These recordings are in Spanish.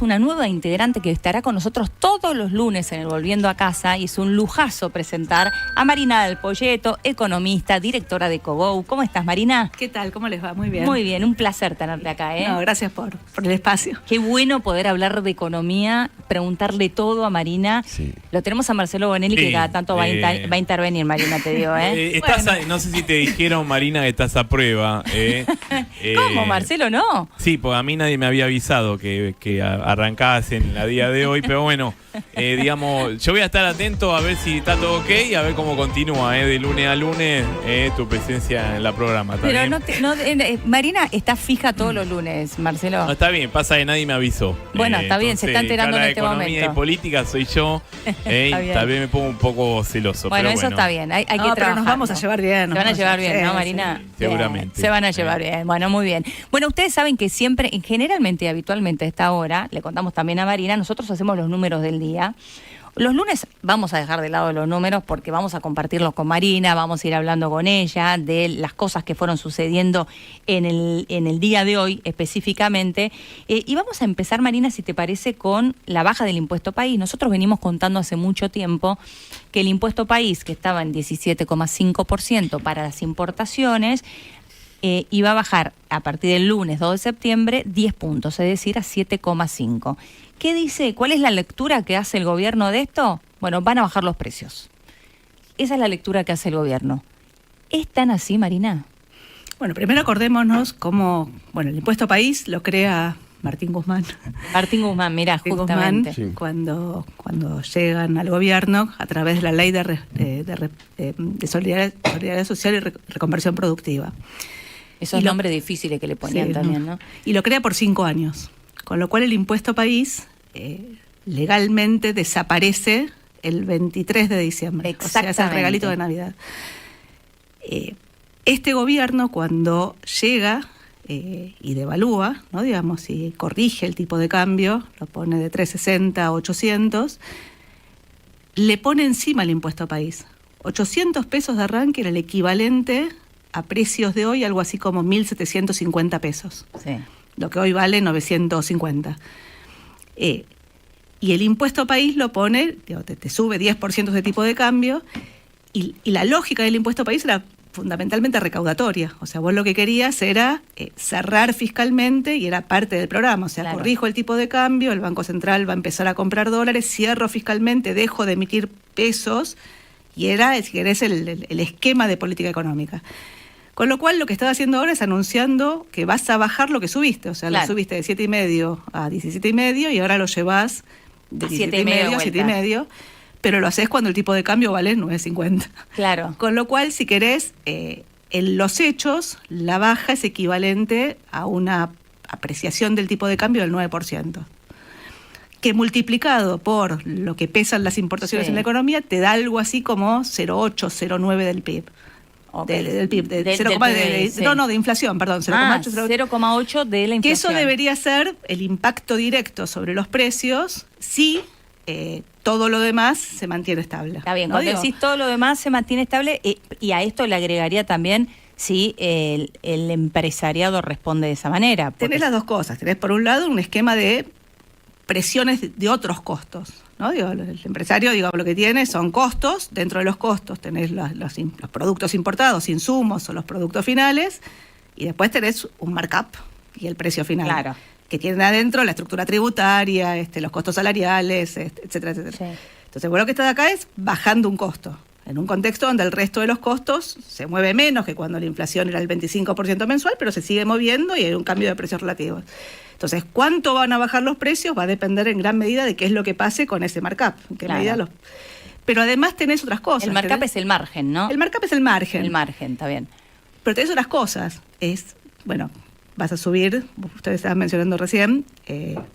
Una nueva integrante que estará con nosotros todos los lunes en el Volviendo a Casa, y es un lujazo presentar a Marina Del Poyeto, economista, directora de Cogou. ¿Cómo estás, Marina? ¿Qué tal? ¿Cómo les va? Muy bien. Muy bien, un placer tenerte acá, ¿eh? No, gracias por el espacio. Qué bueno poder hablar de economía, preguntarle todo a Marina. Sí. Lo tenemos a Marcelo Bonelli, que cada tanto va a intervenir, Marina, te digo, ¿eh? No sé si te dijeron, Marina, que estás a prueba. ¿Cómo, Marcelo, no? Sí, porque a mí nadie me había avisado que arrancabas en la día de hoy, pero bueno, digamos, yo voy a estar atento a ver si está todo ok y a ver cómo continúa, de lunes a lunes, tu presencia en la programa. Pero Marina está fija todos los lunes, Marcelo. No, está bien, pasa que nadie me avisó. Bueno, está bien, se está enterando en este momento. Economía y política soy yo, y tal vez me pongo un poco celoso. Bueno, pero eso está bien, hay que trabajar. Pero nos vamos a llevar bien. Se van a llevar bien, ¿no, Marina? Sí, seguramente. Se van a llevar bien, bueno, muy bien. Bueno, ustedes saben que siempre, generalmente, habitualmente a esta hora, le contamos también a Marina, nosotros hacemos los números del día. Los lunes vamos a dejar de lado los números porque vamos a compartirlos con Marina, vamos a ir hablando con ella de las cosas que fueron sucediendo en el día de hoy específicamente. Y vamos a empezar, Marina, si te parece, con la baja del impuesto país. Nosotros venimos contando hace mucho tiempo que el impuesto país, que estaba en 17,5% para las importaciones, iba a bajar a partir del lunes 2 de septiembre 10 puntos, es decir, a 7,5. ¿Qué dice? ¿Cuál es la lectura que hace el gobierno de esto? Bueno, van a bajar los precios. Esa es la lectura que hace el gobierno. ¿Es tan así, Marina? Bueno, primero acordémonos cómo, el impuesto país lo crea Martín Guzmán. Martín Guzmán, mira, justamente. Guzmán, cuando llegan al gobierno a través de la ley de solidaridad social y reconversión productiva. Esos nombres difíciles que le ponían también, ¿no? Y lo crea por 5 años. Con lo cual el impuesto país legalmente desaparece el 23 de diciembre. Exactamente. O sea, es el regalito de Navidad. Este gobierno, cuando llega y devalúa, ¿no? Digamos, y corrige el tipo de cambio, lo pone de 360 a 800, le pone encima el impuesto país. 800 pesos de arranque era el equivalente a precios de hoy, algo así como 1.750 pesos. Sí. Lo que hoy vale 950. Y el impuesto país lo pone, te sube 10% de tipo de cambio, y la lógica del impuesto país era fundamentalmente recaudatoria. O sea, vos lo que querías era cerrar fiscalmente, y era parte del programa. O sea, claro, corrijo el tipo de cambio, el Banco Central va a empezar a comprar dólares, cierro fiscalmente, dejo de emitir pesos, y era, si querés, el esquema de política económica. Con lo cual, lo que estás haciendo ahora es anunciando que vas a bajar lo que subiste. O sea, claro, lo subiste de 7,5 a 17,5 y ahora lo llevas de 17,5 a 7,5, pero lo haces cuando el tipo de cambio vale 9,50. Claro. Con lo cual, si querés, en los hechos, la baja es equivalente a una apreciación del tipo de cambio del 9%. Que multiplicado por lo que pesan las importaciones en la economía, te da algo así como 0,8, 0,9 del PIB. Okay. Del PIB, de inflación, perdón, 0,8 de la inflación. Que eso debería ser el impacto directo sobre los precios si todo lo demás se mantiene estable. Está bien, cuando decís todo lo demás se mantiene estable, y a esto le agregaría también si el empresariado responde de esa manera. Tenés las dos cosas, tenés por un lado un esquema de presiones de otros costos, ¿no? El empresario, lo que tiene son costos. Dentro de los costos tenés los productos importados, insumos o los productos finales, y después tenés un markup y el precio final. Claro. Que tienen adentro la estructura tributaria, los costos salariales, etcétera, etcétera. Sí. Entonces, lo que está de acá es bajando un costo, en un contexto donde el resto de los costos se mueve menos que cuando la inflación era el 25% mensual, pero se sigue moviendo y hay un cambio de precios relativos. Entonces, ¿cuánto van a bajar los precios? Va a depender en gran medida de qué es lo que pase con ese markup. Claro. Pero además tenés otras cosas. El markup es el margen, ¿no? El markup es el margen. El margen, está bien. Pero tenés otras cosas. Vas a subir, ustedes estaban mencionando recién,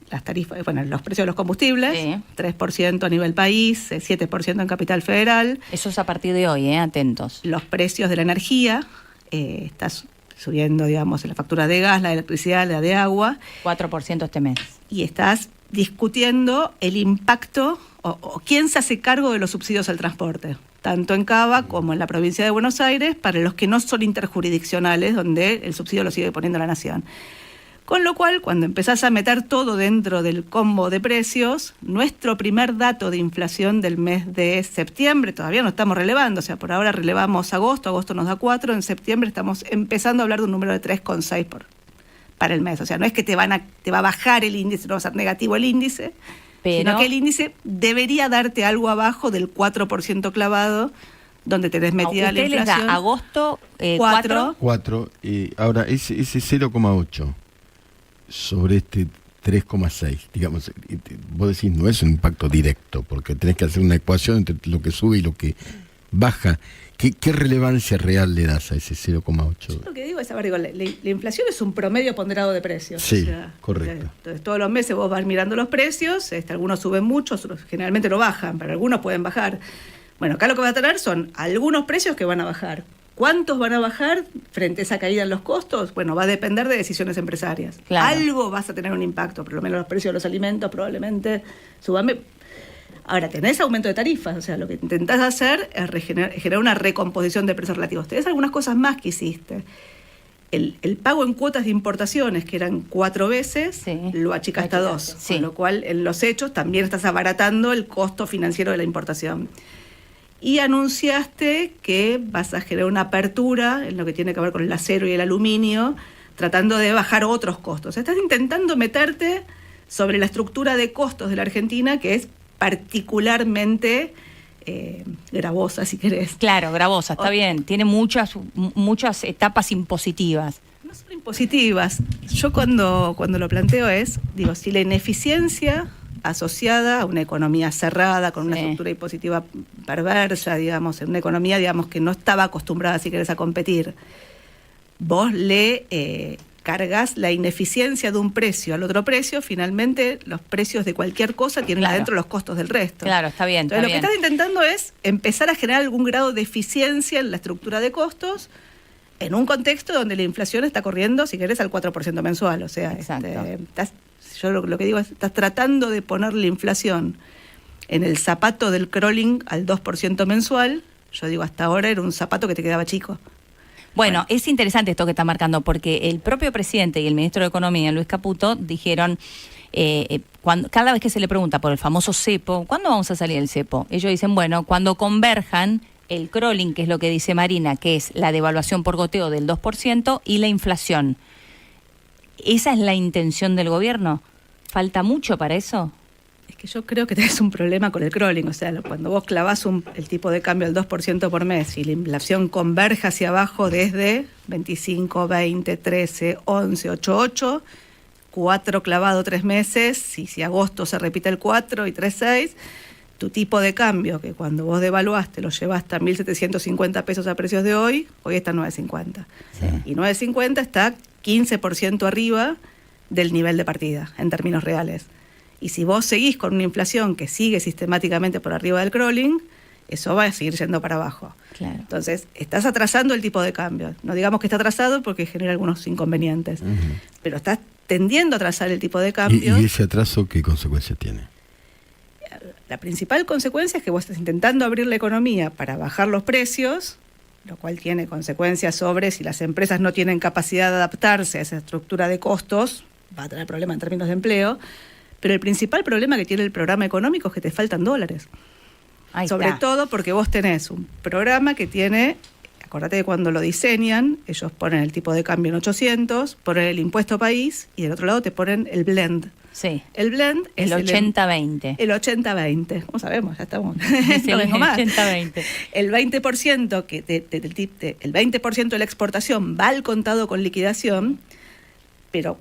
las tarifas, los precios de los combustibles, sí. 3% a nivel país, 7% en Capital Federal. Eso es a partir de hoy, atentos. Los precios de la energía, estás subiendo, la factura de gas, la de electricidad, la de agua. 4% este mes. Y estás discutiendo el impacto o quién se hace cargo de los subsidios al transporte, tanto en Cava como en la provincia de Buenos Aires, para los que no son interjurisdiccionales, donde el subsidio lo sigue poniendo la Nación. Con lo cual, cuando empezás a meter todo dentro del combo de precios, nuestro primer dato de inflación del mes de septiembre, todavía no estamos relevando, o sea, por ahora relevamos agosto nos da 4, en septiembre estamos empezando a hablar de un número de 3,6 para el mes. O sea, no es que te va a bajar el índice, no va a ser negativo el índice, sino que el índice debería darte algo abajo del 4% clavado, donde tenés metida la inflación. Usted les da agosto 4. 4, y ahora ese 0,8 sobre este 3,6, digamos, vos decís, no es un impacto directo, porque tenés que hacer una ecuación entre lo que sube y lo que baja. ¿Qué relevancia real le das a ese 0,8? Yo lo que digo es, a ver, la inflación es un promedio ponderado de precios. Sí, correcto. Entonces, todos los meses vos vas mirando los precios, algunos suben mucho, otros generalmente no bajan, pero algunos pueden bajar. Bueno, acá lo que va a tener son algunos precios que van a bajar. ¿Cuántos van a bajar frente a esa caída en los costos? Bueno, va a depender de decisiones empresarias. Claro. Algo vas a tener un impacto, por lo menos los precios de los alimentos probablemente suban. Ahora, tenés aumento de tarifas, o sea, lo que intentás hacer es generar una recomposición de precios relativos. Tenés algunas cosas más que hiciste. El pago en cuotas de importaciones, que eran 4 veces, sí, lo achicaste a 2. Sí. Con lo cual, en los hechos, también estás abaratando el costo financiero de la importación. Y anunciaste que vas a generar una apertura en lo que tiene que ver con el acero y el aluminio, tratando de bajar otros costos. Estás intentando meterte sobre la estructura de costos de la Argentina, que es particularmente gravosa, si querés. Claro, gravosa, está bien. Tiene muchas etapas impositivas. No son impositivas. Yo cuando lo planteo digo, si la ineficiencia asociada a una economía cerrada, con una estructura impositiva perversa, digamos, en una economía, digamos, que no estaba acostumbrada, si querés, a competir, vos le cargas la ineficiencia de un precio al otro precio, finalmente los precios de cualquier cosa tienen adentro los costos del resto. Claro, está bien. Entonces, lo que estás intentando es empezar a generar algún grado de eficiencia en la estructura de costos en un contexto donde la inflación está corriendo, si querés, al 4% mensual. O sea, yo lo que digo es, estás tratando de poner la inflación en el zapato del crawling al 2% mensual. Yo digo, hasta ahora era un zapato que te quedaba chico. Bueno, es interesante esto que está marcando, porque el propio presidente y el ministro de Economía, Luis Caputo, dijeron, cada vez que se le pregunta por el famoso cepo, ¿cuándo vamos a salir del cepo? Ellos dicen, bueno, cuando converjan el crawling, que es lo que dice Marina, que es la devaluación por goteo del 2%, y la inflación. ¿Esa es la intención del gobierno? ¿Falta mucho para eso? Es que yo creo que tenés un problema con el crawling. O sea, cuando vos clavás el tipo de cambio al 2% por mes y la inflación converge hacia abajo desde 25, 20, 13, 11, 8, 8, 4 clavado 3 meses, y si agosto se repite el 4 y 3, 6, tu tipo de cambio, que cuando vos devaluaste lo llevaste a 1.750 pesos a precios de hoy está en 9.50. Sí. Y 9.50 está 15% arriba del nivel de partida, en términos reales. Y si vos seguís con una inflación que sigue sistemáticamente por arriba del crawling, eso va a seguir yendo para abajo. Claro. Entonces, estás atrasando el tipo de cambio. No digamos que está atrasado porque genera algunos inconvenientes, pero estás tendiendo a atrasar el tipo de cambio. ¿Y ese atraso qué consecuencia tiene? La principal consecuencia es que vos estás intentando abrir la economía para bajar los precios, lo cual tiene consecuencias sobre si las empresas no tienen capacidad de adaptarse a esa estructura de costos, va a tener problemas en términos de empleo, pero el principal problema que tiene el programa económico es que te faltan dólares. Sobre todo porque vos tenés un programa que tiene, acordate de cuando lo diseñan, ellos ponen el tipo de cambio en 800, ponen el impuesto país y del otro lado te ponen el blend. Sí. El blend es el 80-20. El 80-20. ¿Cómo sabemos? Ya estamos. Sí, no vengo más. 80-20. El 20% el 20% de la exportación va al contado con liquidación, pero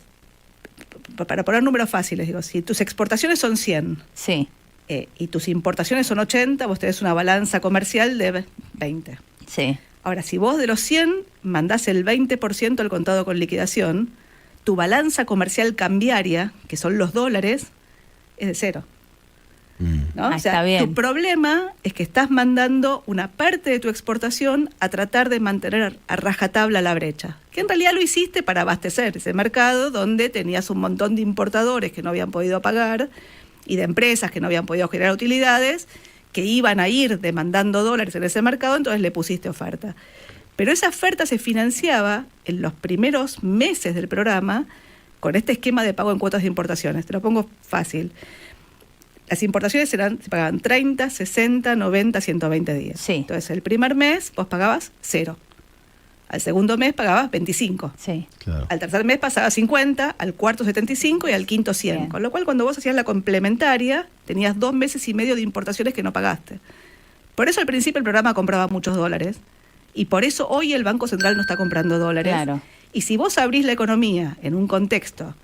para poner números fáciles, digo, si tus exportaciones son 100, sí, y tus importaciones son 80, vos tenés una balanza comercial de 20. Sí. Ahora, si vos de los 100 mandás el 20% al contado con liquidación, tu balanza comercial cambiaria, que son los dólares, es de 0. ¿No? O sea, está bien. Tu problema es que estás mandando una parte de tu exportación a tratar de mantener a rajatabla la brecha, que en realidad lo hiciste para abastecer ese mercado donde tenías un montón de importadores que no habían podido pagar y de empresas que no habían podido generar utilidades, que iban a ir demandando dólares en ese mercado, entonces le pusiste oferta. Pero esa oferta se financiaba en los primeros meses del programa con este esquema de pago en cuotas de importaciones. Te lo pongo fácil. Las importaciones se pagaban 30, 60, 90, 120 días. Sí. Entonces, el primer mes vos pagabas 0. Al segundo mes pagabas 25. Sí. Claro. Al tercer mes pasabas 50, al cuarto 75 y al quinto 100. Bien. Con lo cual, cuando vos hacías la complementaria, tenías 2 meses y medio de importaciones que no pagaste. Por eso al principio el programa compraba muchos dólares. Y por eso hoy el Banco Central no está comprando dólares. Claro. Y si vos abrís la economía en un contexto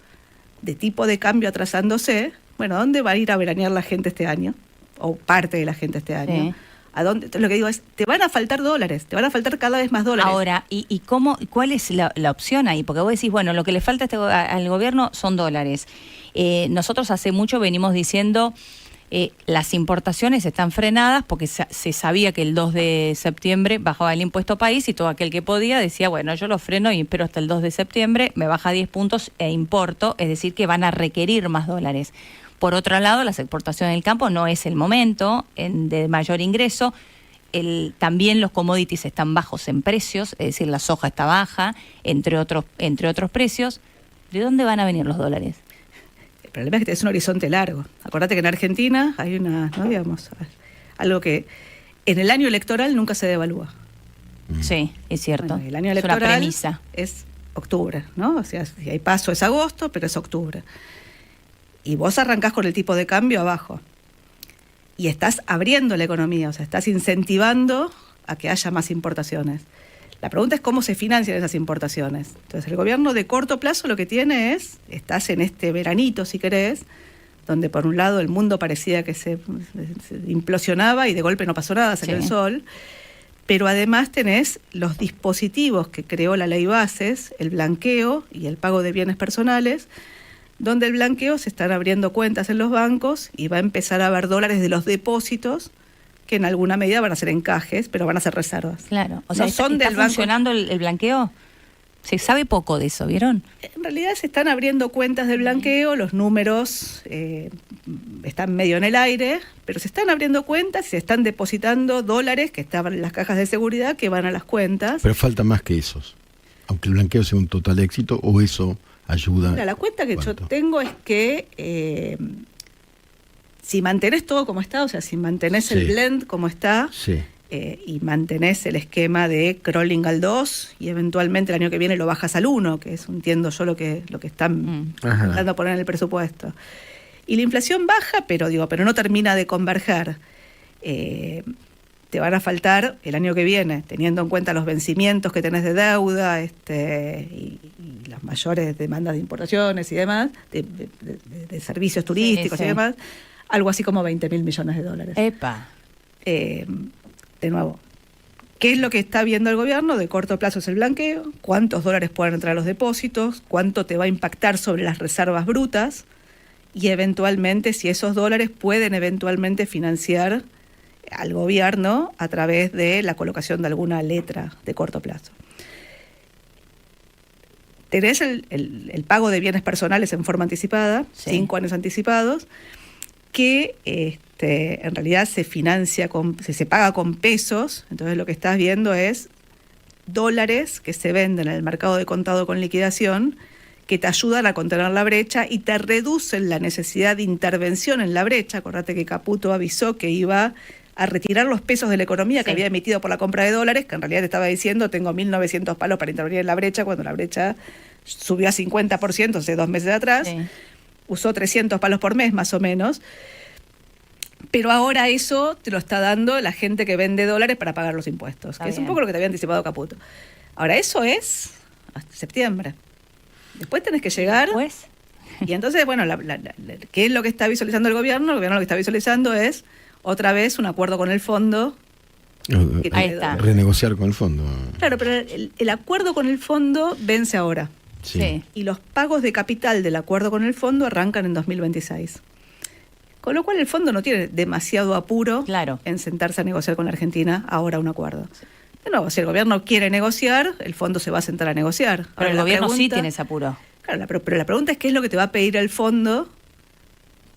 de tipo de cambio atrasándose, bueno, ¿a dónde va a ir a veranear la gente este año? O parte de la gente este año. Sí. ¿A dónde? Entonces, lo que digo es, te van a faltar dólares, te van a faltar cada vez más dólares. Ahora, ¿y cuál es la opción ahí? Porque vos decís, bueno, lo que le falta al gobierno son dólares. Nosotros hace mucho venimos diciendo, las importaciones están frenadas porque se sabía que el 2 de septiembre bajaba el impuesto país y todo aquel que podía decía, bueno, yo lo freno y espero hasta el 2 de septiembre, me baja 10 puntos e importo, es decir, que van a requerir más dólares. Por otro lado, las exportaciones del campo no es el momento de mayor ingreso. También los commodities están bajos en precios, es decir, la soja está baja, entre otros precios. ¿De dónde van a venir los dólares? El problema es que tenés un horizonte largo. Acordate que en Argentina hay algo que en el año electoral nunca se devalúa. Sí, es cierto. Bueno, el año es una electoral premisa. es octubre, ¿no? O sea, si hay paso es agosto, pero es octubre. Y vos arrancás con el tipo de cambio abajo. Y estás abriendo la economía, o sea, estás incentivando a que haya más importaciones. La pregunta es cómo se financian esas importaciones. Entonces, el gobierno de corto plazo lo que tiene es, estás en este veranito, si querés, donde por un lado el mundo parecía que se implosionaba y de golpe no pasó nada, salió el sol, pero además tenés los dispositivos que creó la ley Bases, el blanqueo y el pago de bienes personales, donde el blanqueo se están abriendo cuentas en los bancos y va a empezar a haber dólares de los depósitos que en alguna medida van a ser encajes, pero van a ser reservas. Claro, o sea, no son ¿está del banco. funcionando el blanqueo? Se sabe poco de eso, ¿vieron? En realidad se están abriendo cuentas del blanqueo, los números están medio en el aire, pero se están abriendo cuentas y se están depositando dólares que estaban en las cajas de seguridad que van a las cuentas. Pero falta más que esos. Aunque el blanqueo sea un total éxito, o eso ayuda. Mira, la cuenta que ¿Cuánto? yo tengo es que si mantenés todo como está, o sea, si mantenés el blend como está, Sí. y mantenés el esquema de crawling al 2 y eventualmente el año que viene lo bajas al 1, que es, entiendo yo, lo que están Ajá. intentando poner en el presupuesto. Y la inflación baja, pero no termina de converger. Te van a faltar el año que viene, teniendo en cuenta los vencimientos que tenés de deuda y las mayores demandas de importaciones y demás, de servicios turísticos sí. y demás, algo así como 20.000 millones de dólares. Epa. De nuevo, ¿qué es lo que está viendo el gobierno? De corto plazo es el blanqueo, cuántos dólares pueden entrar a los depósitos, cuánto te va a impactar sobre las reservas brutas y eventualmente si esos dólares pueden eventualmente financiar al gobierno a través de la colocación de alguna letra de corto plazo. Tenés el pago de bienes personales en forma anticipada, 5 años anticipados, que en realidad se financia, se paga con pesos, entonces lo que estás viendo es dólares que se venden en el mercado de contado con liquidación, que te ayudan a contener la brecha y te reducen la necesidad de intervención en la brecha. Acordate que Caputo avisó que iba a retirar los pesos de la economía que había emitido por la compra de dólares, que en realidad te estaba diciendo tengo 1.900 palos para intervenir en la brecha, cuando la brecha subió a 50% hace 2 meses atrás, usó 300 palos por mes más o menos, pero ahora eso te lo está dando la gente que vende dólares para pagar los impuestos, que es un poco lo que te había anticipado Caputo. Ahora eso es hasta septiembre. Después tenés que llegar... Y entonces, bueno, ¿qué es lo que está visualizando el gobierno? El gobierno lo que está visualizando es otra vez un acuerdo con el fondo. Ahí está. Renegociar con el fondo. Claro, pero el acuerdo con el fondo vence ahora. Sí. Y los pagos de capital del acuerdo con el fondo arrancan en 2026. Con lo cual el fondo no tiene demasiado apuro en sentarse a negociar con la Argentina ahora un acuerdo. De nuevo, si el gobierno quiere negociar, el fondo se va a sentar a negociar. Pero ahora, el gobierno sí tiene ese apuro. Claro, pero la pregunta es qué es lo que te va a pedir el fondo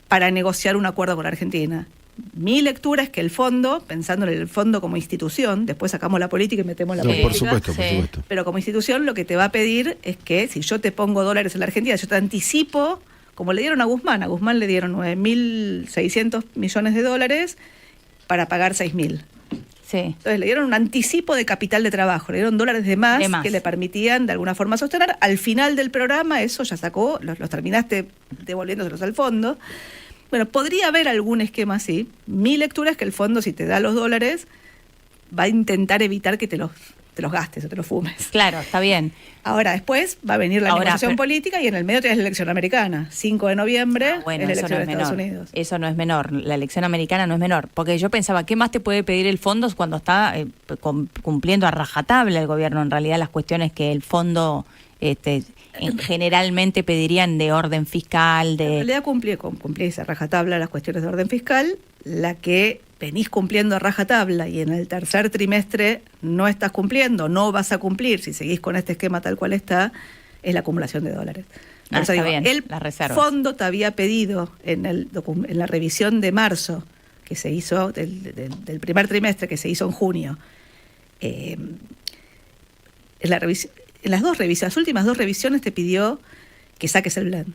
para negociar un acuerdo con la Argentina. Mi lectura es que el fondo, pensando en el fondo como institución, después sacamos la política y metemos la política. Por supuesto, por sí. supuesto. Pero como institución lo que te va a pedir es que si yo te pongo dólares en la Argentina, yo te anticipo, como le dieron a Guzmán le dieron 9.600 millones de dólares para pagar 6.000. Sí. Entonces le dieron un anticipo de capital de trabajo, le dieron dólares de más que le permitían de alguna forma sostener. Al final del programa eso ya sacó, los terminaste devolviéndoselos al fondo. Bueno, podría haber algún esquema así. Mi lectura es que el fondo, si te da los dólares, va a intentar evitar que te los gastes o te los fumes. Claro, está bien. Ahora, después va a venir la negociación política y en el medio tienes la elección americana. 5 de noviembre Bueno, es la eso elección no es de Estados menor. Unidos. Eso no es menor. La elección americana no es menor. Porque yo pensaba, ¿qué más te puede pedir el fondo cuando está cumpliendo a rajatabla el gobierno? En realidad, las cuestiones que el fondo generalmente pedirían de orden fiscal. En realidad cumplís a rajatabla las cuestiones de orden fiscal. La que venís cumpliendo a rajatabla y en el tercer trimestre no estás cumpliendo, no vas a cumplir, si seguís con este esquema tal cual está, es la acumulación de dólares. Está bien, el las reservas. fondo te había pedido en la revisión de marzo, que se hizo, del primer trimestre, que se hizo en junio, en las últimas dos revisiones te pidió que saques el blend.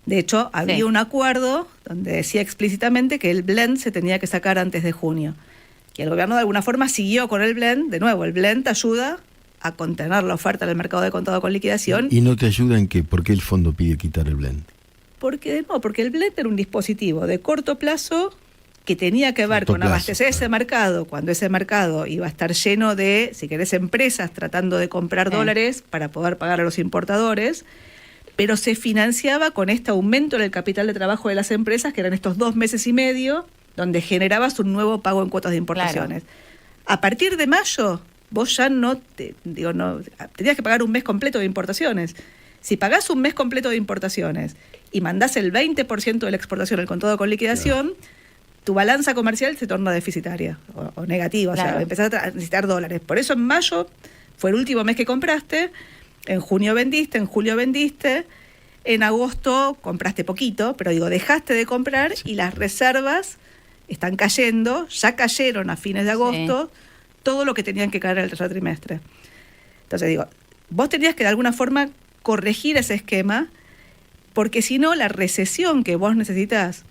De hecho, había un acuerdo donde decía explícitamente que el blend se tenía que sacar antes de junio. Y el gobierno de alguna forma siguió con el blend. De nuevo, el blend te ayuda a contener la oferta en el mercado de contado con liquidación. ¿Y no te ayuda en qué? ¿Por qué el fondo pide quitar el blend? Porque el blend era un dispositivo de corto plazo que tenía que ver con abastecer ese mercado, cuando ese mercado iba a estar lleno de, si querés, empresas tratando de comprar dólares para poder pagar a los importadores, pero se financiaba con este aumento en el capital de trabajo de las empresas, que eran estos 2 meses y medio, donde generabas un nuevo pago en cuotas de importaciones. Claro. A partir de mayo, vos ya tenías que pagar un mes completo de importaciones. Si pagás un mes completo de importaciones y mandás el 20% de la exportación al contado con liquidación, tu balanza comercial se torna deficitaria o negativa, o sea, empezás a necesitar dólares. Por eso en mayo fue el último mes que compraste. En junio vendiste, en julio vendiste, en agosto compraste poquito, pero dejaste de comprar y las reservas están cayendo, ya cayeron a fines de agosto, todo lo que tenían que caer en el tercer trimestre. Entonces vos tenías que de alguna forma corregir ese esquema, porque si no, la recesión que vos necesitas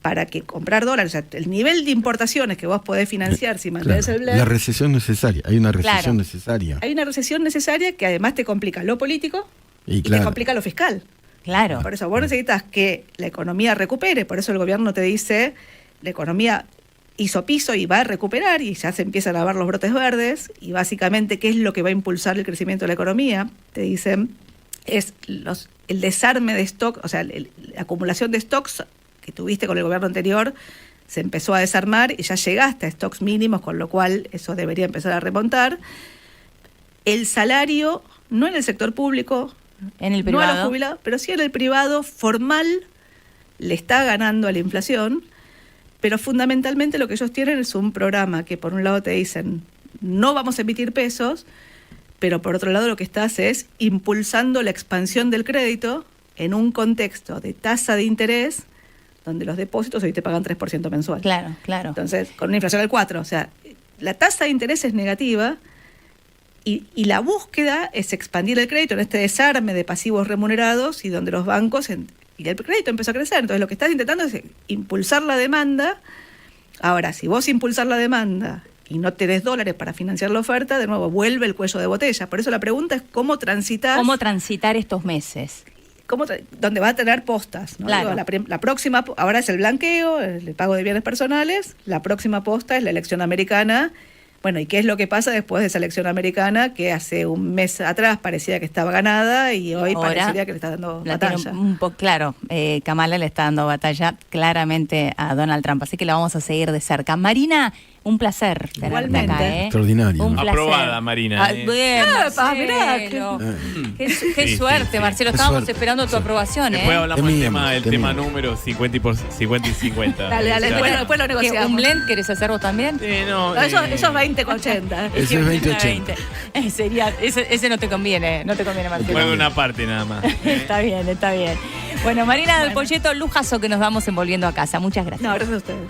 para que comprar dólares, o sea, el nivel de importaciones que vos podés financiar si mantenés el blend. La recesión necesaria, hay una recesión necesaria. Hay una recesión necesaria que además te complica lo político y te complica lo fiscal. Claro. Por eso vos necesitas que la economía recupere, por eso el gobierno te dice, la economía hizo piso y va a recuperar y ya se empiezan a ver los brotes verdes y básicamente ¿qué es lo que va a impulsar el crecimiento de la economía? Te dicen, es el desarme de stock, o sea, la acumulación de stocks que tuviste con el gobierno anterior se empezó a desarmar y ya llegaste a stocks mínimos, con lo cual eso debería empezar a remontar. El salario, no en el sector público, en el privado, no a los jubilados, pero sí en el privado formal le está ganando a la inflación, pero fundamentalmente lo que ellos tienen es un programa que por un lado te dicen no vamos a emitir pesos, pero por otro lado lo que estás es impulsando la expansión del crédito en un contexto de tasa de interés donde los depósitos hoy te pagan 3% mensual. Claro, claro. Entonces, con una inflación del 4%. O sea, la tasa de interés es negativa y la búsqueda es expandir el crédito en este desarme de pasivos remunerados y donde los bancos... y el crédito empezó a crecer. Entonces, lo que estás intentando es impulsar la demanda. Ahora, si vos impulsar la demanda y no tenés dólares para financiar la oferta, de nuevo, vuelve el cuello de botella. Por eso la pregunta es cómo transitar... ¿Cómo transitar estos meses? Donde va a tener postas, ¿no? Claro. La próxima, ahora es el blanqueo, el pago de bienes personales, la próxima posta es la elección americana. Bueno, ¿y qué es lo que pasa después de esa elección americana que hace un mes atrás parecía que estaba ganada y hoy parecería que le está dando batalla? Claro, Kamala le está dando batalla claramente a Donald Trump, así que la vamos a seguir de cerca. Marina, un placer tenerte acá. Extraordinario. Un placer. Aprobada, Marina. Bien, Marcelo. Qué suerte, Marcelo. Estábamos esperando tu aprobación. Después hablamos del tema mío. número 50 y 50. Dale, después lo negociamos. ¿Un blend querés hacer vos también? No, eso es 20 con 80. Ese es 2080. Ese no te conviene, Marcelo. Fue de una parte nada más. Está bien. Bueno, Marina del Polleto, lujazo que nos vamos envolviendo a casa. Muchas gracias. No, gracias a ustedes.